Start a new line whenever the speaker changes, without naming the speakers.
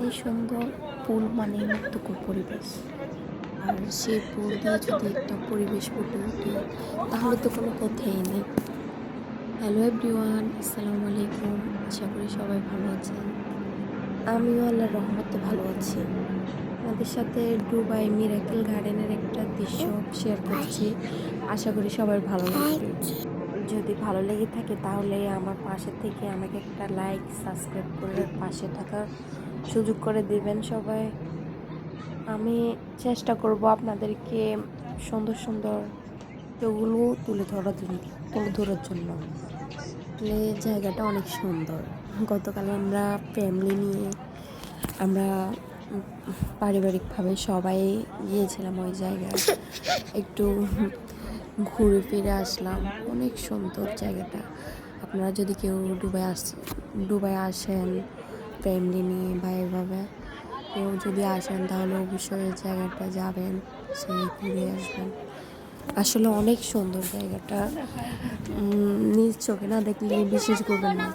এই সুন্দর পুল মানে মুক্তকর পরিবেশ। আর সেই পুল দিয়ে যদি একটা পরিবেশ ফুটে ওঠে তাহলে তো কোনো কথাই নেই। হ্যালো এভরিওয়ান, আসসালামু আলাইকুম। আশা করি সবাই ভালো আছেন। আমিও আল্লাহর রহমতে ভালো আছি। আপনাদের সাথে দুবাই মিরাকেল গার্ডেনের একটা দৃশ্য শেয়ার করছি। আশা করি সবার ভালো লাগবে। যদি ভালো লেগে থাকে তাহলে আমার পাশে থেকে আমাকে একটা লাইক সাবস্ক্রাইব করে পাশে থাকার সুযোগ করে দিবেন সবাই। আমি চেষ্টা করব আপনাদেরকে সুন্দর সুন্দর ছবিগুলো তুলে ধরার জন্য। আসলে জায়গাটা অনেক সুন্দর। গতকাল আমরা ফ্যামিলি নিয়ে আমরা পারিবারিকভাবে সবাই গিয়েছিলাম ওই জায়গায়। একটু ঘুরে ফিরে আসলাম। অনেক সুন্দর জায়গাটা। আপনারা যদি কেউ দুবাই আসেন ফ্যামিলি নিয়ে বা এভাবে কেউ যদি আসেন তাহলে অবশ্যই ওই জায়গাটা যাবেন, সে ঘুরে আসবেন। আসলে অনেক সুন্দর জায়গাটা। নিজ চোখে না দেখলে বিশ্বাস করবেন না।